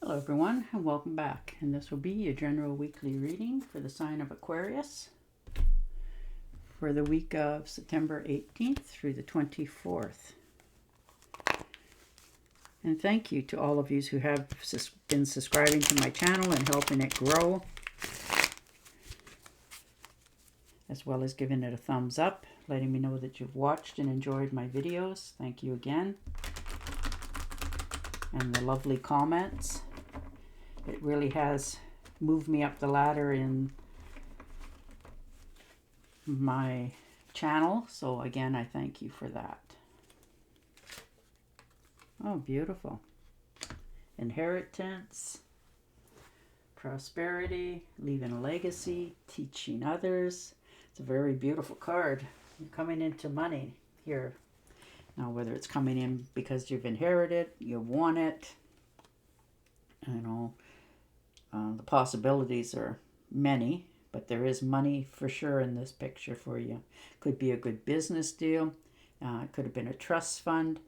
Hello everyone and welcome back, and this will be your general weekly reading for the sign of Aquarius for the week of September 18th through the 24th. And thank you to all of you who have been subscribing to my channel and helping it grow, as well as giving it a thumbs up, letting me know that you've watched and enjoyed my videos. Thank you again. And the lovely comments. It really has moved me up the ladder in my channel. So again, I thank you for that. Oh, beautiful. Inheritance, prosperity, leaving a legacy, teaching others. It's a very beautiful card. You're coming into money here. Now, whether it's coming in because you've inherited, you won it, the possibilities are many, but there is money for sure in this picture for you. Could be a good business deal. It could have been a trust fund.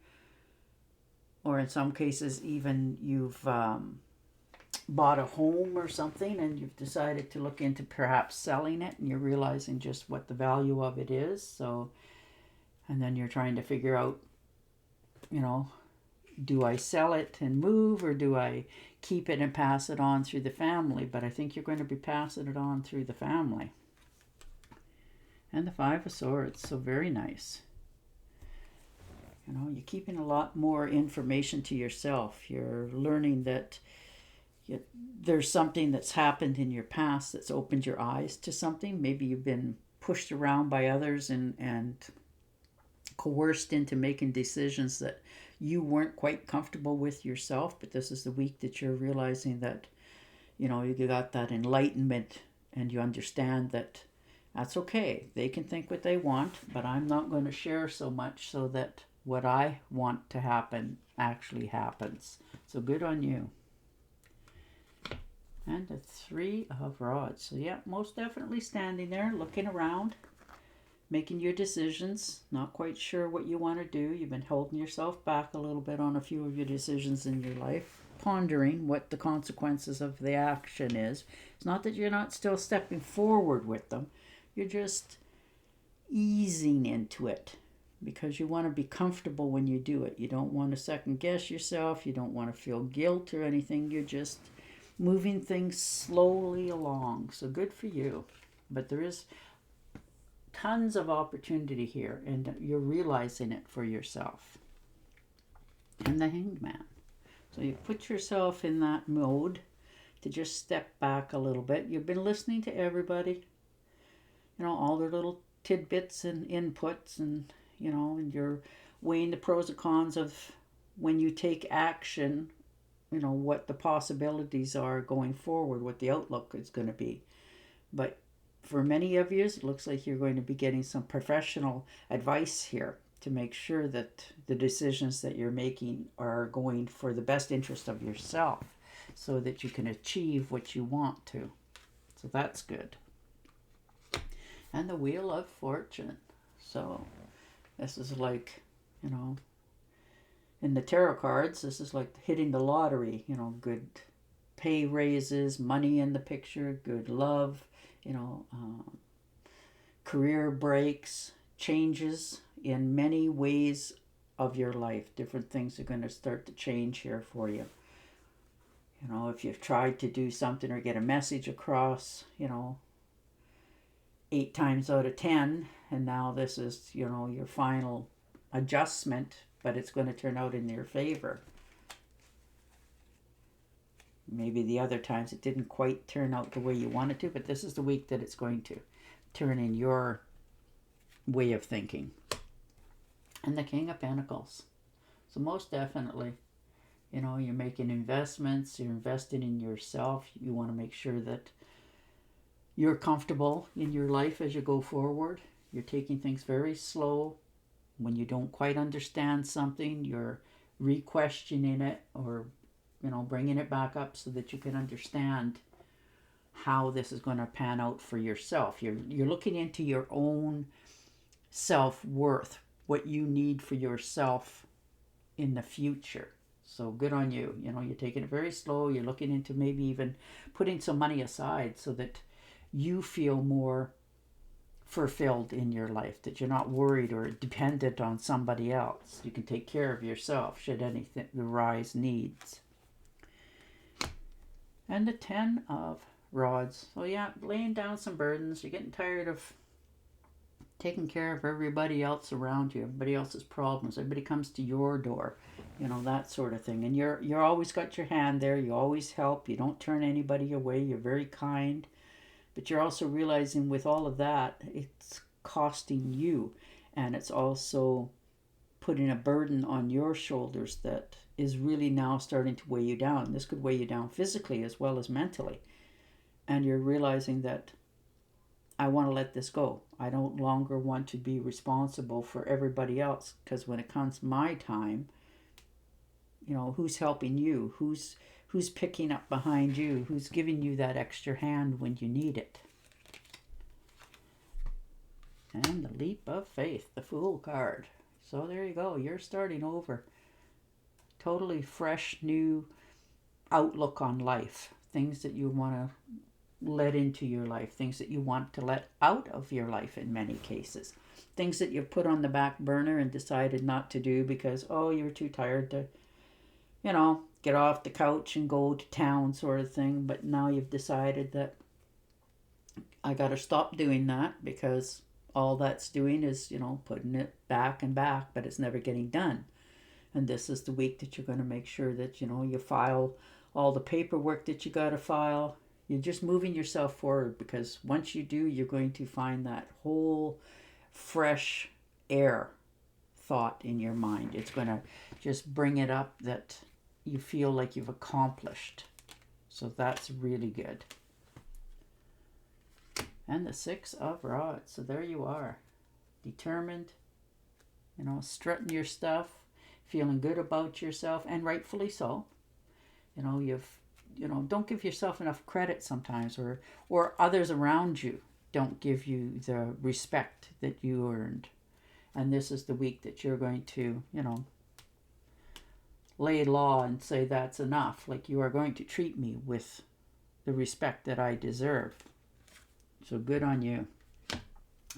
Or in some cases, even you've bought a home or something and you've decided to look into perhaps selling it, and you're realizing just what the value of it is. So, and then you're trying to figure out, do I sell it and move, or do I keep it and pass it on through the family? But I think you're going to be passing it on through the family. And the Five of Swords, so very nice. You're keeping a lot more information to yourself. You're learning that there's something that's happened in your past that's opened your eyes to something. Maybe you've been pushed around by others and coerced into making decisions that you weren't quite comfortable with yourself, but this is the week that you're realizing that, you got that enlightenment and you understand that that's okay. They can think what they want, but I'm not going to share so much so that what I want to happen actually happens. So good on you. And the Three of Rods. So yeah, most definitely standing there, looking around, making your decisions, not quite sure what you want to do. You've been holding yourself back a little bit on a few of your decisions in your life, pondering what the consequences of the action is. It's not that you're not still stepping forward with them. You're just easing into it because you want to be comfortable when you do it. You don't want to second guess yourself. You don't want to feel guilt or anything. You're just moving things slowly along. So good for you. But there is tons of opportunity here, and you're realizing it for yourself. And the Hanged Man. So you put yourself in that mode to just step back a little bit. You've been listening to everybody, all their little tidbits and inputs, and and you're weighing the pros and cons of when you take action, what the possibilities are going forward, what the outlook is going to be. But for many of you, it looks like you're going to be getting some professional advice here to make sure that the decisions that you're making are going for the best interest of yourself so that you can achieve what you want to. So that's good. And the Wheel of Fortune. So this is like, in the tarot cards, this is like hitting the lottery, good pay raises, money in the picture, good love, career breaks, changes in many ways of your life. Different things are going to start to change here for you. If you've tried to do something or get a message across, 8 times out of 10, and now this is, your final adjustment, but it's going to turn out in your favor. Maybe the other times it didn't quite turn out the way you wanted to, but this is the week that it's going to turn in your way of thinking. And the King of Pentacles. So most definitely, you're making investments, you're investing in yourself. You want to make sure that you're comfortable in your life as you go forward. You're taking things very slow. When you don't quite understand something, you're re-questioning it or bringing it back up so that you can understand how this is going to pan out for yourself. You're looking into your own self-worth, what you need for yourself in the future. So good on you. You know, you're taking it very slow. You're looking into maybe even putting some money aside so that you feel more fulfilled in your life, that you're not worried or dependent on somebody else. You can take care of yourself should anything arise needs. And the 10 of Rods. So yeah, laying down some burdens. You're getting tired of taking care of everybody else around you, everybody else's problems. Everybody comes to your door, you know, that sort of thing. And you're always got your hand there. You always help. You don't turn anybody away. You're very kind. But you're also realizing with all of that, it's costing you. And it's also putting a burden on your shoulders that is really now starting to weigh you down. This could weigh you down physically as well as mentally. And you're realizing that I want to let this go. I don't longer want to be responsible for everybody else, because when it comes my time, you know, who's helping you? Who's picking up behind you? Who's giving you that extra hand when you need it? And the leap of faith, the Fool card. So there you go. You're starting over. Totally fresh, new outlook on life. Things that you want to let into your life. Things that you want to let out of your life in many cases. Things that you've put on the back burner and decided not to do because, oh, you were too tired to, you know, get off the couch and go to town sort of thing. But now you've decided that I got to stop doing that, because all that's doing is, you know, putting it back and back, but it's never getting done. And this is the week that you're going to make sure that, you know, you file all the paperwork that you got to file. You're just moving yourself forward, because once you do, you're going to find that whole fresh air thought in your mind. It's going to just bring it up that you feel like you've accomplished. So that's really good. And the 6 of Rods. So there you are. Determined, you know, strutting your stuff, feeling good about yourself, and rightfully so. You know, don't give yourself enough credit sometimes, or others around you don't give you the respect that you earned. And this is the week that you're going to, you know, lay law and say that's enough. Like, you are going to treat me with the respect that I deserve. So good on you.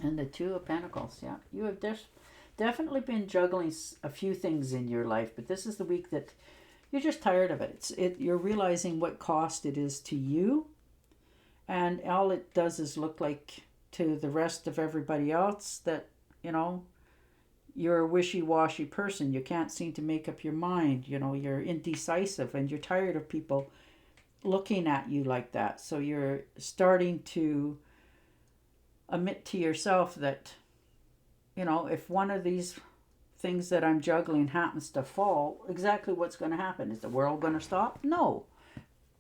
And the 2 of Pentacles. Yeah, you have definitely been juggling a few things in your life, but this is the week that you're just tired of it. You're realizing what cost it is to you, and all it does is look like to the rest of everybody else that, you know, you're a wishy-washy person. You can't seem to make up your mind. You know, you're indecisive, and you're tired of people looking at you like that. So you're starting to admit to yourself that, you know, if one of these things that I'm juggling happens to fall, exactly what's going to happen? Is the world going to stop? No.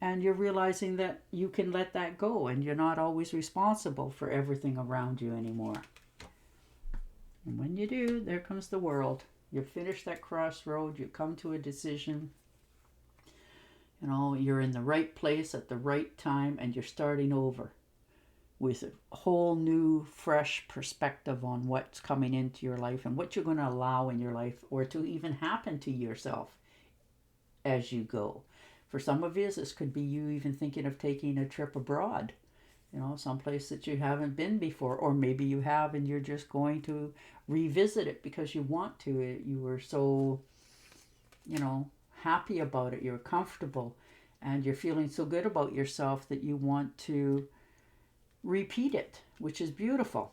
And you're realizing that you can let that go, and you're not always responsible for everything around you anymore. And when you do, there comes the world. You finish that crossroad, you come to a decision. You know, you're in the right place at the right time, and you're starting over with a whole new, fresh perspective on what's coming into your life and what you're going to allow in your life, or to even happen to yourself as you go. For some of you, this could be you even thinking of taking a trip abroad, you know, someplace that you haven't been before, or maybe you have and you're just going to revisit it because you want to. You were so, you know, happy about it, you're comfortable, and you're feeling so good about yourself that you want to repeat it, which is beautiful.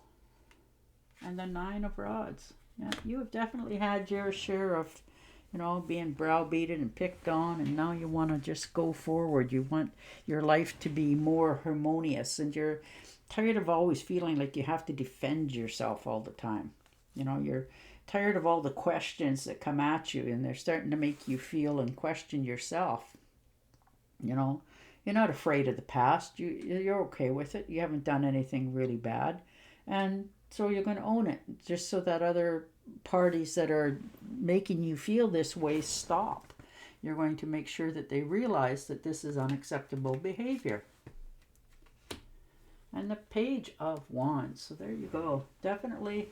And the 9 of Rods. Yeah, you have definitely had your share of, you know, being browbeaten and picked on, and now you want to just go forward. You want your life to be more harmonious, and you're tired of always feeling like you have to defend yourself all the time. You know, you're tired of all the questions that come at you, and they're starting to make you feel and question yourself. You know, you're not afraid of the past. You're okay with it. You haven't done anything really bad. And so you're going to own it, just so that other parties that are making you feel this way stop. You're going to make sure that they realize that this is unacceptable behavior. And the Page of Wands. So there you go. Definitely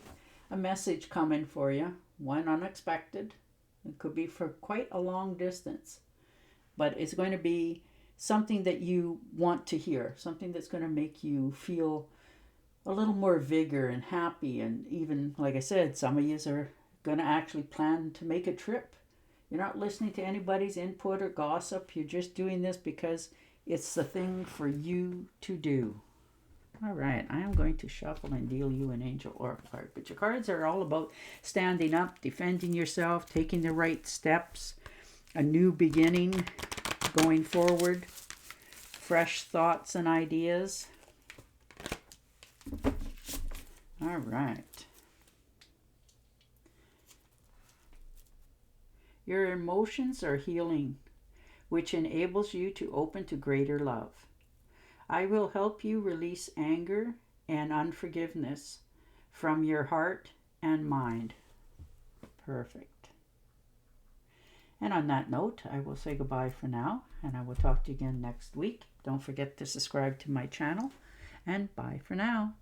a message coming for you. One unexpected. It could be for quite a long distance, but it's going to be something that you want to hear, something that's going to make you feel a little more vigor and happy. And even, like I said, some of you are going to actually plan to make a trip. You're not listening to anybody's input or gossip. You're just doing this because it's the thing for you to do. All right, I am going to shuffle and deal you an angel oracle card. But your cards are all about standing up, defending yourself, taking the right steps, a new beginning, going forward, fresh thoughts and ideas. All right. Your emotions are healing, which enables you to open to greater love. I will help you release anger and unforgiveness from your heart and mind. Perfect. And on that note, I will say goodbye for now, and I will talk to you again next week. Don't forget to subscribe to my channel, and bye for now.